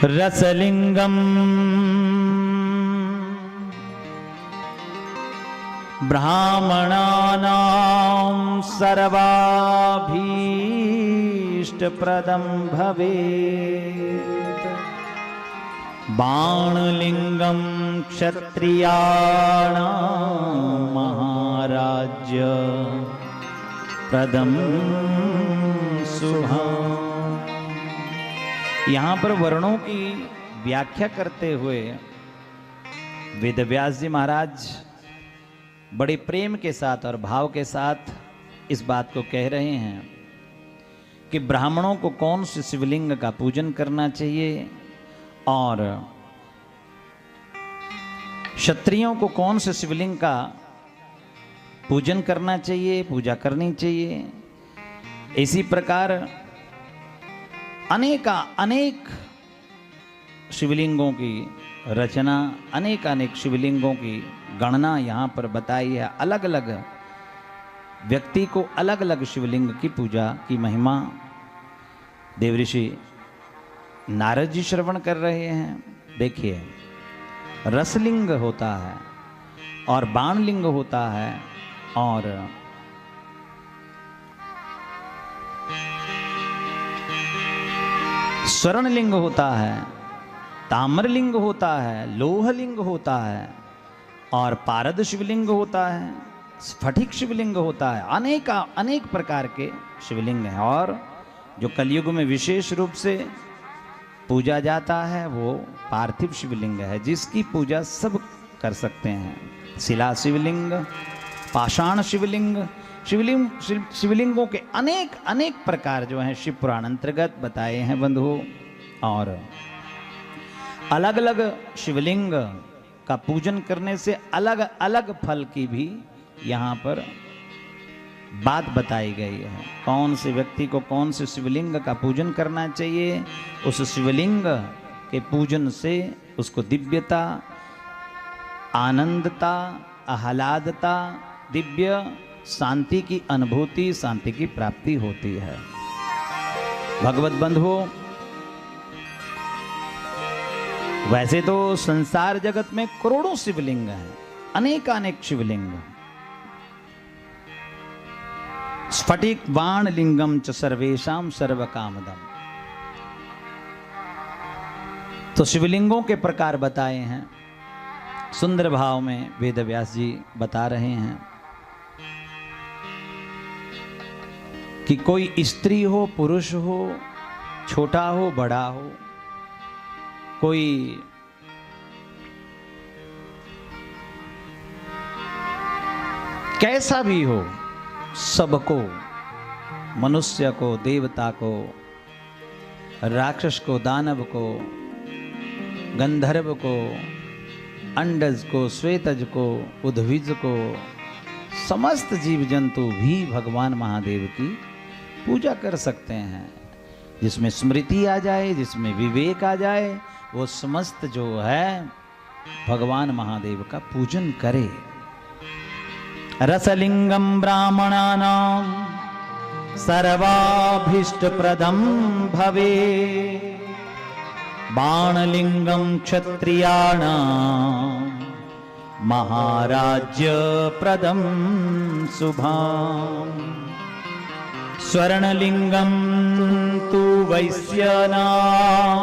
रसलिंगम ब्राह्मणानां सर्वाभीष्टप्रदं भवेत्। बाणलिंगम क्षत्रियाणां महाराज्य प्रदम शुभम्। यहाँ पर वर्णों की व्याख्या करते हुए वेदव्यास जी महाराज बड़े प्रेम के साथ और भाव के साथ इस बात को कह रहे हैं कि ब्राह्मणों को कौन से शिवलिंग का पूजन करना चाहिए और क्षत्रियों को कौन से शिवलिंग का पूजन करना चाहिए, पूजा करनी चाहिए। इसी प्रकार अनेक शिवलिंगों की रचना, अनेक शिवलिंगों की गणना यहाँ पर बताई है। अलग अलग व्यक्ति को अलग अलग शिवलिंग की पूजा की महिमा देवऋषि नारद जी श्रवण कर रहे हैं। देखिए, रसलिंग होता है और बाणलिंग होता है और स्वर्णलिंग होता है, ताम्रलिंग होता है, लोहलिंग होता है और पारद शिवलिंग होता है, स्फटिक शिवलिंग होता है। अनेक प्रकार के शिवलिंग हैं और जो कलयुग में विशेष रूप से पूजा जाता है वो पार्थिव शिवलिंग है, जिसकी पूजा सब कर सकते हैं। शिला शिवलिंग, पाषाण शिवलिंग, शिवलिंगों के अनेक प्रकार जो हैं शिव पुराण अंतर्गत बताए हैं बंधुओं। और अलग अलग शिवलिंग का पूजन करने से अलग अलग फल की भी यहाँ पर बात बताई गई है। कौन से व्यक्ति को कौन से शिवलिंग का पूजन करना चाहिए, उस शिवलिंग के पूजन से उसको दिव्यता, आनंदता, आह्लादता, दिव्य शांति की अनुभूति, शांति की प्राप्ति होती है। भगवत बंधुओं, वैसे तो संसार जगत में करोड़ों शिवलिंग हैं, अनेक शिवलिंग। स्फटिक बाण लिंगम च सर्वेशम सर्वकामदम। तो शिवलिंगों के प्रकार बताए हैं, सुंदर भाव में वेदव्यास जी बता रहे हैं कि कोई स्त्री हो, पुरुष हो, छोटा हो, बड़ा हो, कोई कैसा भी हो, सबको, मनुष्य को, देवता को, राक्षस को, दानव को, गंधर्व को, अंडज को, श्वेतज को, उद्भिज को, समस्त जीव जंतु भी भगवान महादेव की पूजा कर सकते हैं। जिसमें स्मृति आ जाए, जिसमें विवेक आ जाए, वो समस्त जो है भगवान महादेव का पूजन करे। रसलिंगम ब्राह्मणानां सर्वाभीष्टप्रदं भवे। बाणलिंगम क्षत्रियाणां महाराज्य प्रदम शुभम्। स्वर्णलिंगम तु वैश्यानां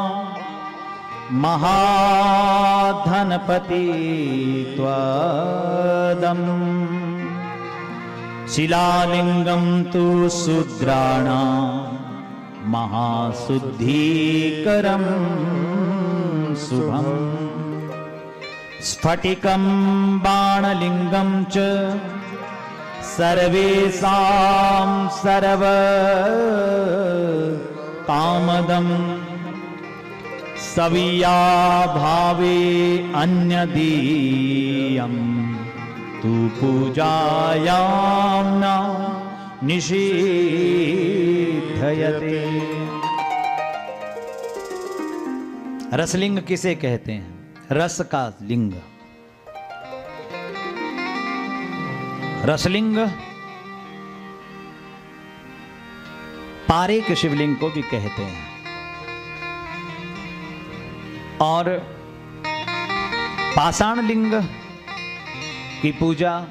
महाधनपति त्वदम्। शिलालिंगम तु शूद्राणां महाशुद्धिकरं शुभम्। स्फटिकं बाणलिंगं च सर्वेषां सर्वकामदं। सविया भावे अन्यदीयं तु पूजायां न निषेधयते। रसलिंग किसे कहते हैं? रस का लिंग। रसलिंग पारे के शिवलिंग को भी कहते हैं। और पाषाण लिंग की पूजा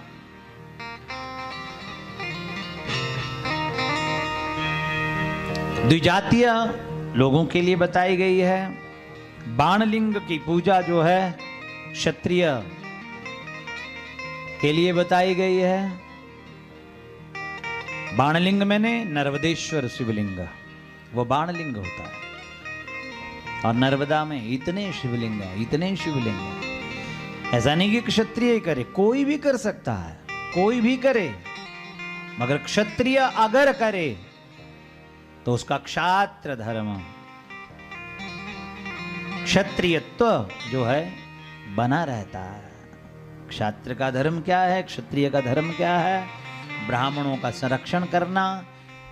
द्विजातीय लोगों के लिए बताई गई है। बाणलिंग की पूजा जो है क्षत्रिय के लिए बताई गई है। बाणलिंग मैंने नर्मदेश्वर शिवलिंग, वो बाणलिंग होता है। और नर्मदा में इतने शिवलिंग हैं, इतने शिवलिंग हैं। ऐसा नहीं कि क्षत्रिय ही करे, कोई भी कर सकता है, कोई भी करे, मगर क्षत्रिय अगर करे तो उसका क्षात्र धर्म, क्षत्रियत्व जो है बना रहता है। क्षात्र का धर्म क्या है, क्षत्रिय का धर्म क्या है? ब्राह्मणों का संरक्षण करना,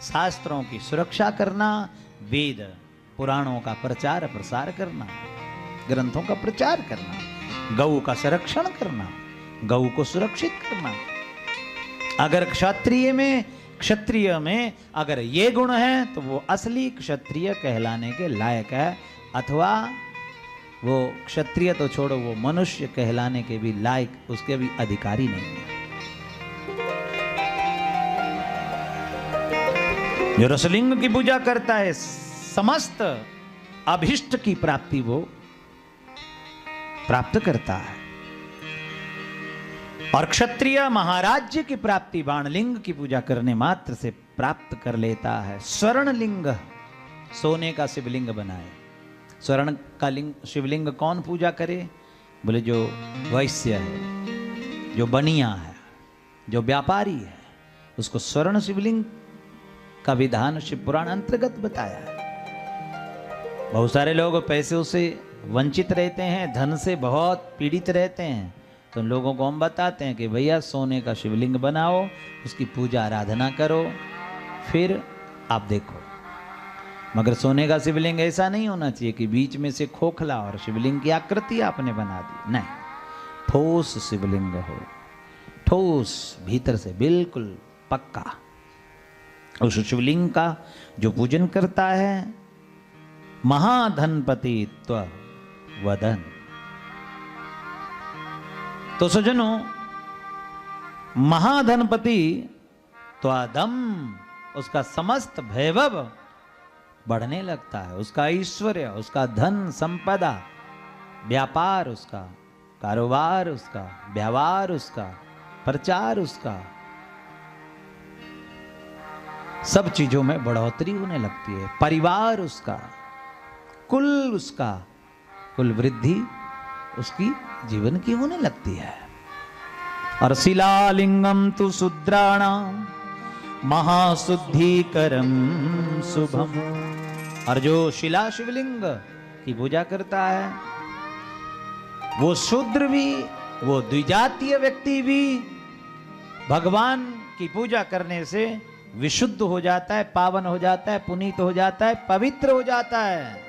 शास्त्रों की सुरक्षा करना, वेद पुराणों का प्रचार प्रसार करना, ग्रंथों का प्रचार करना, गौ का संरक्षण करना, गौ को सुरक्षित करना। अगर क्षत्रिय में अगर ये गुण है तो वो असली क्षत्रिय कहलाने के लायक है, अथवा वो क्षत्रिय तो छोड़ो, वो मनुष्य कहलाने के भी लायक, उसके भी अधिकारी नहीं है। जो रसलिंग की पूजा करता है समस्त अभिष्ट की प्राप्ति वो प्राप्त करता है। और क्षत्रिय महाराज्य की प्राप्ति बाणलिंग की पूजा करने मात्र से प्राप्त कर लेता है। स्वर्णलिंग, सोने का शिवलिंग बनाए। स्वर्ण का लिंग शिवलिंग कौन पूजा करे? बोले जो वैश्य है, जो बनिया है, जो व्यापारी है, उसको स्वर्ण शिवलिंग का विधान शिव पुराण अंतर्गत बताया है। बहुत सारे लोग पैसों से वंचित रहते हैं, धन से बहुत पीड़ित रहते हैं, तो उन लोगों को हम बताते हैं कि भैया सोने का शिवलिंग बनाओ, उसकी पूजा आराधना करो, फिर आप देखो। मगर सोने का शिवलिंग ऐसा नहीं होना चाहिए कि बीच में से खोखला और शिवलिंग की आकृति आपने बना दी, नहीं। ठोस शिवलिंग हो, ठोस, भीतर से बिल्कुल पक्का। उस शिवलिंग का जो पूजन करता है, महाधनपति वदन। तो सज्जनों, महाधनपति त्वदम, उसका समस्त वैभव बढ़ने लगता है, उसका ऐश्वर्य, उसका धन संपदा, व्यापार उसका, कारोबार उसका, व्यवहार उसका, प्रचार उसका, सब चीजों में बढ़ोतरी होने लगती है। परिवार उसका, कुल उसका, कुल वृद्धि उसकी जीवन की होने लगती है। और शिलालिंगम तु शूद्राणाम महाशुद्धिकरम शुभम। और जो शिला शिवलिंग की पूजा करता है, वो शूद्र भी, वो द्विजातीय व्यक्ति भी भगवान की पूजा करने से विशुद्ध हो जाता है, पावन हो जाता है, पुनीत हो जाता है, पवित्र हो जाता है,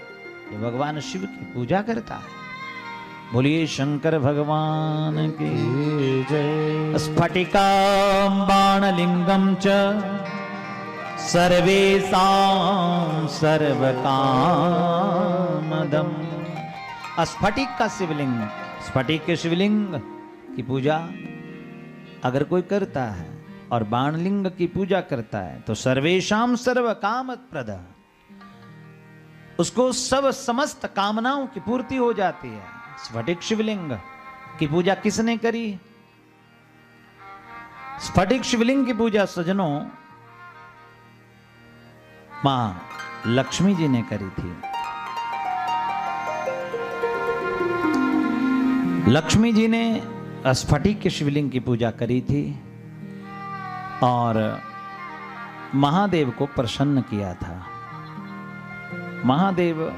जो भगवान शिव की पूजा करता है। बोलिए शंकर भगवान की जय। स्फटिकां बाणलिंगं च सर्वेषां सर्वकामदम्। स्फटिक का शिवलिंग, स्फटिक के शिवलिंग की पूजा अगर कोई करता है और बाणलिंग की पूजा करता है तो सर्वेषां सर्वकामप्रद, उसको सब समस्त कामनाओं की पूर्ति हो जाती है। स्फटिक शिवलिंग की पूजा किसने करी? स्फटिक शिवलिंग की पूजा सज्जनों मां लक्ष्मी जी ने करी थी। लक्ष्मी जी ने स्फटिक के शिवलिंग की पूजा करी थी और महादेव को प्रसन्न किया था। महादेव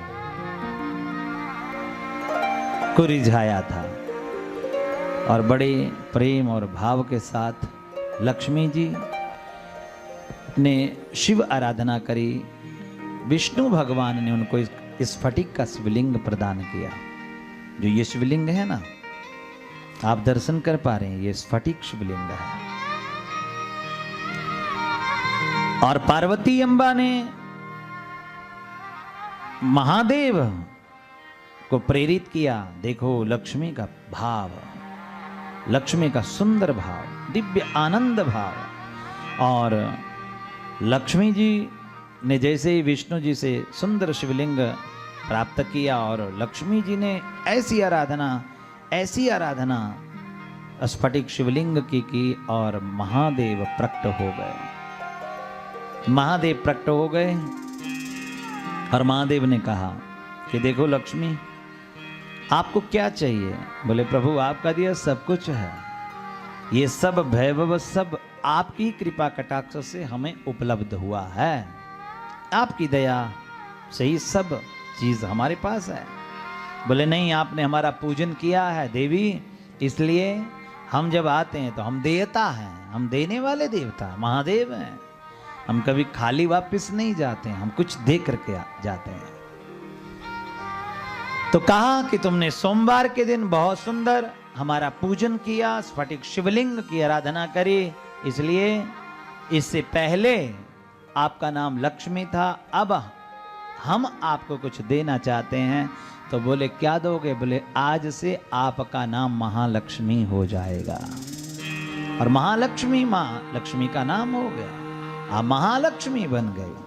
को रिझाया था और बड़े प्रेम और भाव के साथ लक्ष्मी जी ने शिव आराधना करी। विष्णु भगवान ने उनको इस स्फटिक का शिवलिंग प्रदान किया। जो ये शिवलिंग है ना, आप दर्शन कर पा रहे हैं, ये स्फटिक शिवलिंग है। और पार्वती अम्बा ने महादेव को प्रेरित किया। देखो लक्ष्मी का भाव, लक्ष्मी का सुंदर भाव, दिव्य आनंद भाव। और लक्ष्मी जी ने जैसे ही विष्णु जी से सुंदर शिवलिंग प्राप्त किया और लक्ष्मी जी ने ऐसी आराधना स्फटिक शिवलिंग की और महादेव प्रकट हो गए। महादेव प्रकट हो गए और महादेव ने कहा कि देखो लक्ष्मी, आपको क्या चाहिए? बोले प्रभु आपका दिया सब कुछ है, ये सब वैभव सब आपकी कृपा कटाक्ष से हमें उपलब्ध हुआ है, आपकी दया से ही सब चीज हमारे पास है। बोले नहीं, आपने हमारा पूजन किया है देवी, इसलिए हम जब आते हैं तो हम देवता हैं, हम देने वाले देवता महादेव हैं, हम कभी खाली वापस नहीं जाते हैं, हम कुछ दे करके जाते हैं। तो कहा कि तुमने सोमवार के दिन बहुत सुंदर हमारा पूजन किया, स्फटिक शिवलिंग की आराधना करी, इसलिए इससे पहले आपका नाम लक्ष्मी था, अब हम आपको कुछ देना चाहते हैं। तो बोले क्या दोगे? बोले आज से आपका नाम महालक्ष्मी हो जाएगा। और महालक्ष्मी, माँ लक्ष्मी का नाम हो गया, आप महालक्ष्मी बन गई।